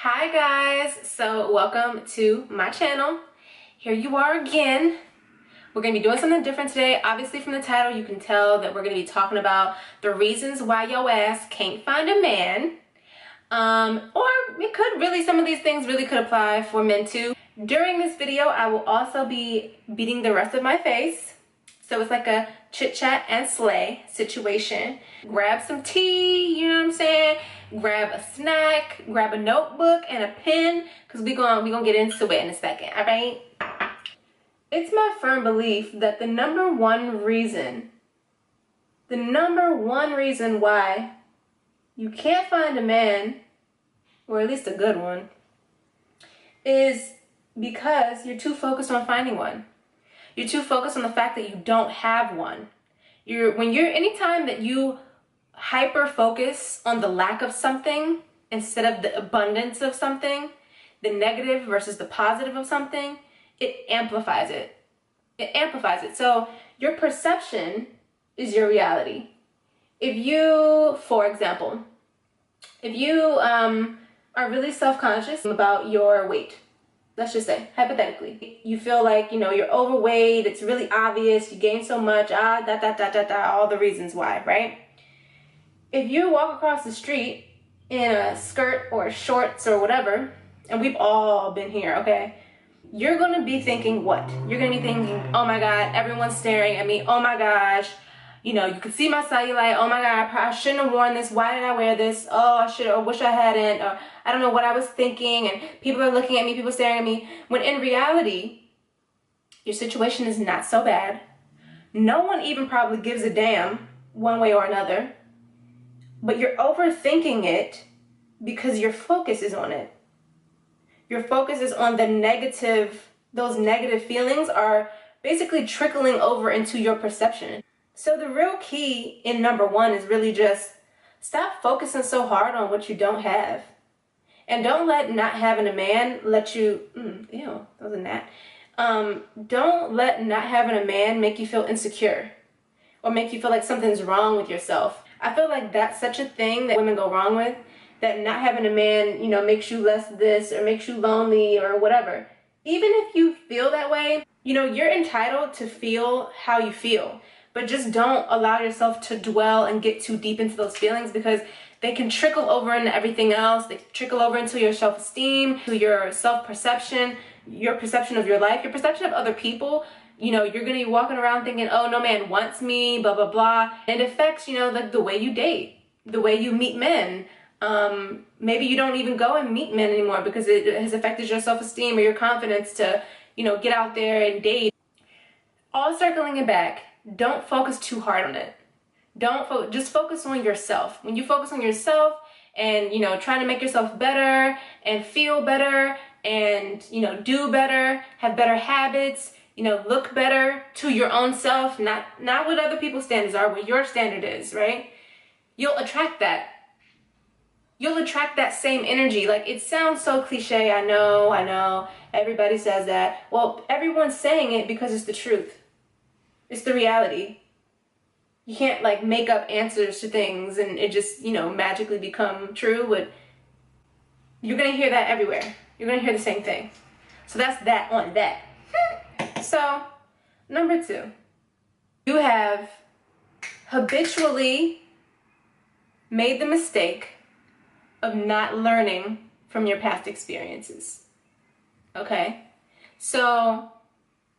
Hi guys, so welcome to my channel. Here you are again. We're going to be doing something different today. Obviously from the title you can tell that we're going to be talking about the reasons why your ass can't find a man. Or it could really, some of these things really could apply for men too. During this video I will also be beating the rest of my face. So it's like a chit chat and slay situation. Grab some tea, you know what I'm saying? Grab a snack, grab a notebook and a pen, because we gonna get into it in a second, all right? It's my firm belief that the number one reason why you can't find a man, or at least a good one, is because you're too focused on finding one. You're too focused on the fact that you don't have one. Anytime that you hyper focus on the lack of something instead of the abundance of something, the negative versus the positive of something, it amplifies it. It amplifies it. So your perception is your reality. If you, for example, if you are really self-conscious about your weight, let's just say, hypothetically, you feel like, you're overweight, it's really obvious, you gain so much, all the reasons why, right? If you walk across the street in a skirt or shorts or whatever, and we've all been here, okay? You're gonna be thinking what? You're gonna be thinking, oh my God, everyone's staring at me, oh my gosh, you can see my cellulite, oh my God, I shouldn't have worn this, why did I wear this? Oh, I should, or wish I hadn't, or I don't know what I was thinking, and people are looking at me, people staring at me, when in reality, your situation is not so bad. No one even probably gives a damn one way or another, but you're overthinking it because your focus is on it. Your focus is on the negative, those negative feelings are basically trickling over into your perception. So the real key in number one is really just stop focusing so hard on what you don't have. And don't let not having a man let you, ew, that was a gnat. Don't let not having a man make you feel insecure or make you feel like something's wrong with yourself. I feel like that's such a thing that women go wrong with, that not having a man, makes you less this or makes you lonely or whatever. Even if you feel that way, you're entitled to feel how you feel. But just don't allow yourself to dwell and get too deep into those feelings, because they can trickle over into everything else. They trickle over into your self-esteem, to your self-perception, your perception of your life, your perception of other people. You're going to be walking around thinking, oh, no man wants me, blah, blah, blah. And it affects, like the way you date, the way you meet men. Maybe you don't even go and meet men anymore because it has affected your self-esteem or your confidence to, get out there and date. All circling it back. Don't focus too hard on it. Just focus on yourself. When you focus on yourself and, trying to make yourself better and feel better and, do better, have better habits, look better to your own self, not what other people's standards are, what your standard is, right? You'll attract that. You'll attract that same energy. Like, it sounds so cliche, I know, everybody says that. Well, everyone's saying it because it's the truth. It's the reality. You can't make up answers to things and it just, magically become true. But you're going to hear that everywhere. You're going to hear the same thing. So that's that on that. So, number two. You have habitually made the mistake of not learning from your past experiences. Okay? So,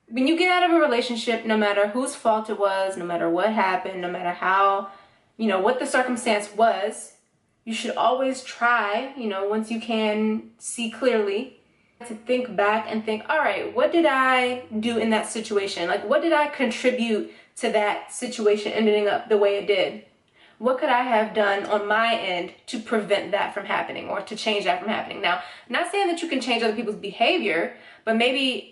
when you get out of a relationship, no matter whose fault it was, no matter what happened, no matter how, what the circumstance was, you should always try, once you can see clearly, to think back and think, all right, what did I do in that situation? What did I contribute to that situation ending up the way it did? What could I have done on my end to prevent that from happening or to change that from happening? Now, I'm not saying that you can change other people's behavior, but maybe,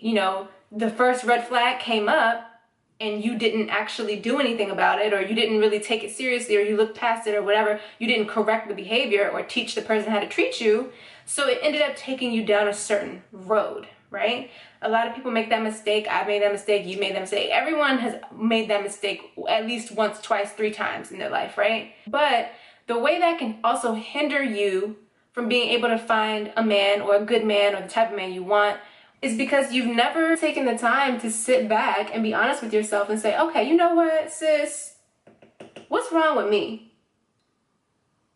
the first red flag came up and you didn't actually do anything about it, or you didn't really take it seriously, or you looked past it or whatever. You didn't correct the behavior or teach the person how to treat you. So it ended up taking you down a certain road, right? A lot of people make that mistake. I've made that mistake. You made that mistake. Everyone has made that mistake at least once, twice, 3 times in their life, right? But the way that can also hinder you from being able to find a man or a good man or the type of man you want is because you've never taken the time to sit back and be honest with yourself and say, okay, you know what, sis, what's wrong with me?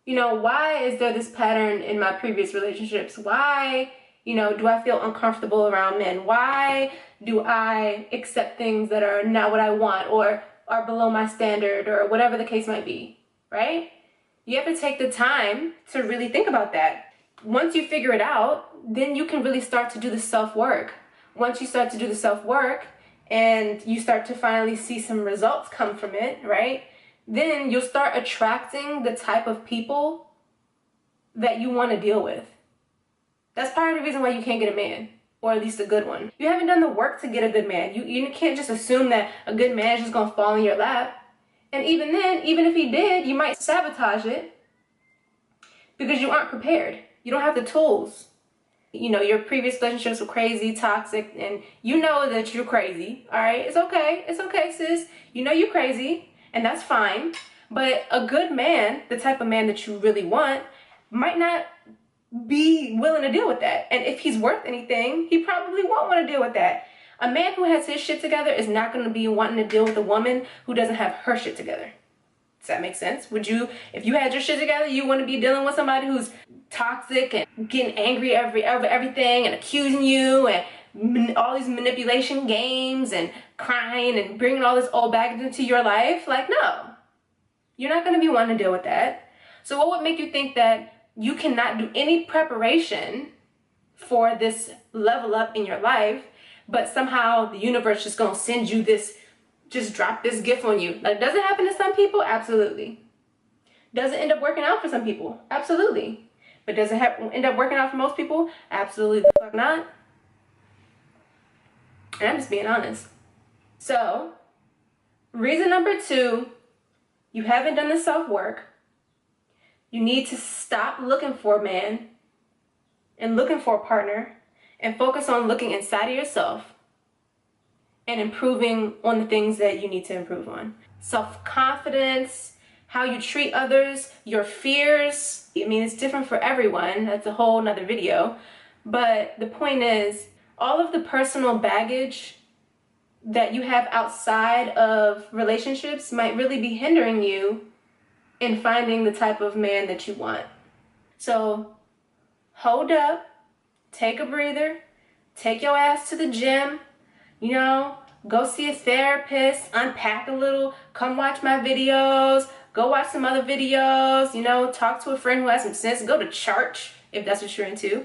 You know, why is there this pattern in my previous relationships? Why, you know, do I feel uncomfortable around men? Why do I accept things that are not what I want or are below my standard or whatever the case might be, right? You have to take the time to really think about that. Once you figure it out, then you can really start to do the self-work. Once you start to do the self-work and you start to finally see some results come from it, right? Then you'll start attracting the type of people that you want to deal with. That's part of the reason why you can't get a man, or at least a good one. You haven't done the work to get a good man. You can't just assume that a good man is just going to fall in your lap. And even then, even if he did, you might sabotage it because you aren't prepared. You don't have the tools. You know, your previous relationships were crazy, toxic, and you know that you're crazy, all right? It's okay, sis. You know you're crazy, and that's fine. But a good man, the type of man that you really want, might not be willing to deal with that. And if he's worth anything, he probably won't want to deal with that. A man who has his shit together is not going to be wanting to deal with a woman who doesn't have her shit together. Does that make sense? Would you, if you had your shit together, you want to be dealing with somebody who's toxic and getting angry over everything and accusing you and all these manipulation games and crying and bringing all this old baggage into your life? Like, no. You're not going to be wanting to deal with that. So what would make you think that you cannot do any preparation for this level up in your life, but somehow the universe just gonna send you this, just drop this gift on you? Like, does it happen to some people? Absolutely. Does it end up working out for some people? Absolutely. But does it end up working out for most people? Absolutely the fuck not. And I'm just being honest. So, reason number 2, you haven't done the self-work. You need to stop looking for a man and looking for a partner and focus on looking inside of yourself and improving on the things that you need to improve on. Self-confidence, how you treat others, your fears. I mean, it's different for everyone. That's a whole nother video. But the point is, all of the personal baggage that you have outside of relationships might really be hindering you in finding the type of man that you want. So hold up, take a breather, take your ass to the gym, you know, go see a therapist, unpack a little, come watch my videos, go watch some other videos, you know, talk to a friend who has some sense, go to church if that's what you're into.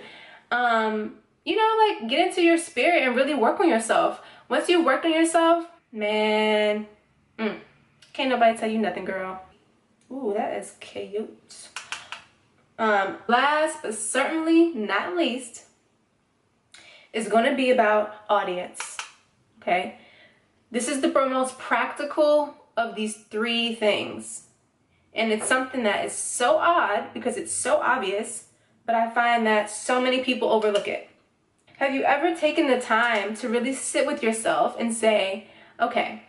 You know, like, get into your spirit and really work on yourself. Once you work on yourself, man, can't nobody tell you nothing, girl. Ooh, that is cute. Last but certainly not least is going to be about audience. Okay, this is the most practical of these 3 things, and it's something that is so odd because it's so obvious, but I find that so many people overlook it. Have you ever taken the time to really sit with yourself and say, okay,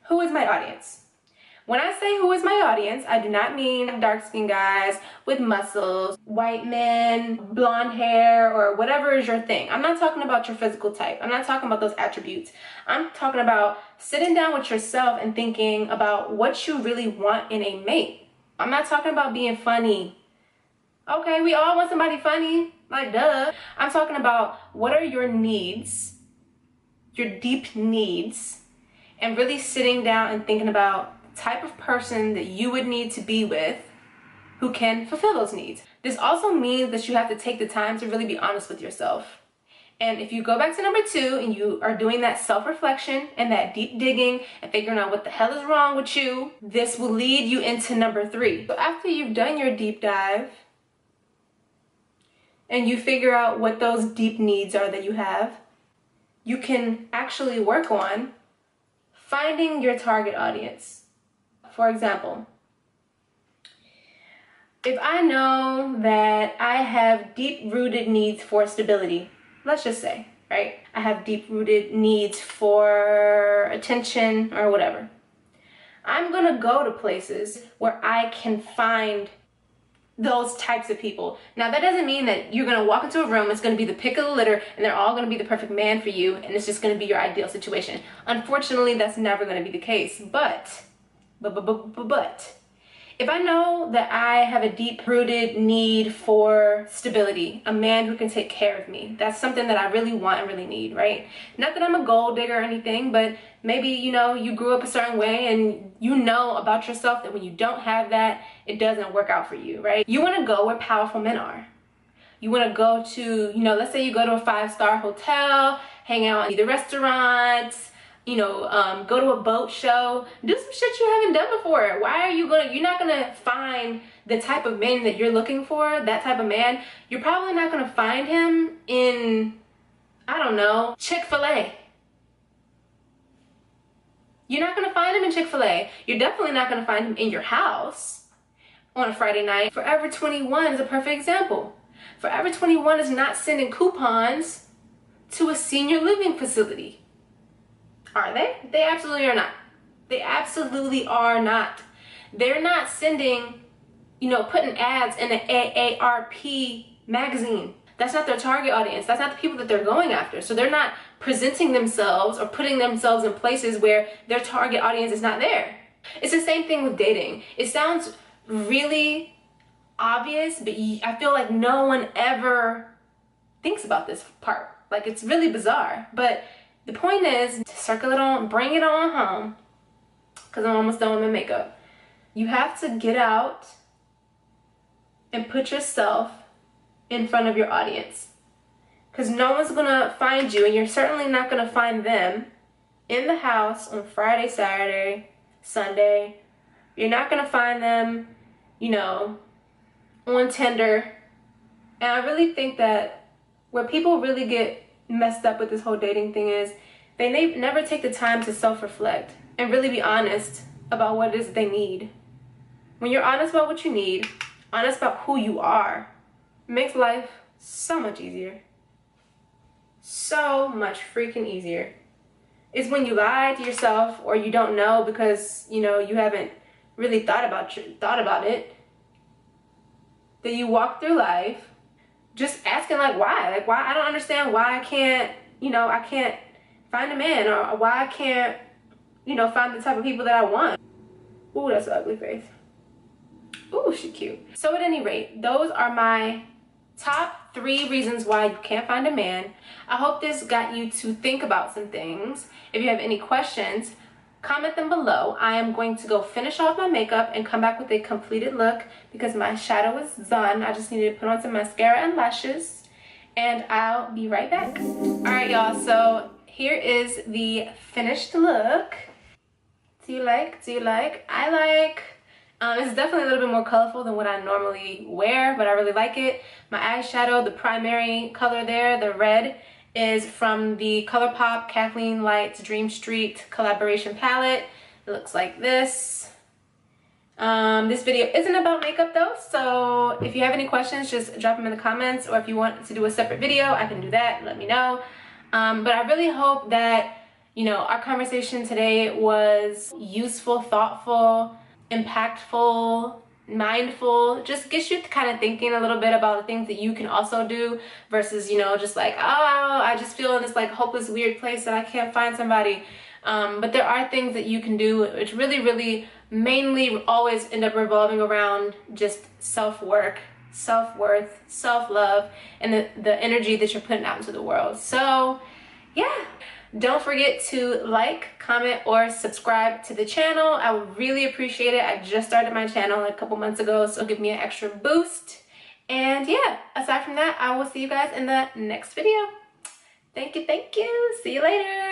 who is my audience? When I say who is my audience, I do not mean dark-skinned guys with muscles, white men, blonde hair, or whatever is your thing. I'm not talking about your physical type. I'm not talking about those attributes. I'm talking about sitting down with yourself and thinking about what you really want in a mate. I'm not talking about being funny. Okay, we all want somebody funny, like duh. I'm talking about what are your needs, your deep needs, and really sitting down and thinking about type of person that you would need to be with who can fulfill those needs. This also means that you have to take the time to really be honest with yourself. And if you go back to number 2 and you are doing that self-reflection and that deep digging and figuring out what the hell is wrong with you, this will lead you into number 3. So after you've done your deep dive and you figure out what those deep needs are that you have, you can actually work on finding your target audience. For example, if I know that I have deep-rooted needs for stability, let's just say, right? I have deep-rooted needs for attention or whatever. I'm gonna go to places where I can find those types of people. Now, that doesn't mean that you're going to walk into a room, it's going to be the pick of the litter, and they're all going to be the perfect man for you, and it's just going to be your ideal situation. Unfortunately, that's never going to be the case. But, if I know that I have a deep-rooted need for stability, a man who can take care of me, that's something that I really want and really need, right? Not that I'm a gold digger or anything, but maybe, you know, you grew up a certain way and you know about yourself that when you don't have that, it doesn't work out for you, right? You want to go where powerful men are. You want to go to, you know, let's say you go to a 5-star hotel, hang out at the restaurants, you know, go to a boat show, do some shit you haven't done before. Why are you you're not gonna find the type of men that you're looking for, that type of man. You're probably not gonna find him in, I don't know, Chick-fil-A. You're not gonna find him in Chick-fil-A. You're definitely not gonna find him in your house on a Friday night. Forever 21 is a perfect example. Forever 21 is not sending coupons to a senior living facility. Are they? They absolutely are not. They absolutely are not. They're not sending, you know, putting ads in an AARP magazine. That's not their target audience. That's not the people that they're going after. So they're not presenting themselves or putting themselves in places where their target audience is not there. It's the same thing with dating. It sounds really obvious, but I feel like no one ever thinks about this part. Like, it's really bizarre. But the point is to circle it on, bring it on home, because I'm almost done with my makeup. You have to get out and put yourself in front of your audience, because no one's gonna find you, and you're certainly not gonna find them in the house on Friday, Saturday, Sunday. You're not gonna find them, you know, on Tinder. And I really think that where people really get messed up with this whole dating thing is they never take the time to self-reflect and really be honest about what it is they need. When you're honest about what you need, honest about who you are, it makes life so much easier. So much freaking easier. It's when you lie to yourself or you don't know because, you know, you haven't really thought about it, that you walk through life just asking like why I don't understand why I can't, you know, I can't find a man, or why I can't, you know, find the type of people that I want. Ooh, that's an ugly face. Ooh, she cute. So at any rate, those are my top 3 reasons why you can't find a man. I hope this got you to think about some things. If you have any questions, comment them below. I am going to go finish off my makeup and come back with a completed look because my shadow is done. I just needed to put on some mascara and lashes, and I'll be right back. All right, y'all, so here is the finished look. Do you like? I like. It's definitely a little bit more colorful than what I normally wear, but I really like it. My eyeshadow, the primary color there, the red, is from the ColourPop Kathleen Lights Dream Street collaboration palette. It looks like this. This video isn't about makeup though, so if you have any questions, just drop them in the comments, or if you want to do a separate video, I can do that. Let me know. But I really hope that, you know, our conversation today was useful, thoughtful, impactful, mindful, just gets you kind of thinking a little bit about the things that you can also do versus, you know, just like, oh, I just feel in this like hopeless weird place that I can't find somebody. But there are things that you can do which really mainly always end up revolving around just self-work, self-worth, self-love, and the energy that you're putting out into the world. So yeah, don't forget to like, comment, or subscribe to the channel. I would really appreciate it. I just started my channel a couple months ago, so give me an extra boost. And yeah, aside from that, I will see you guys in the next video. Thank you. See you later.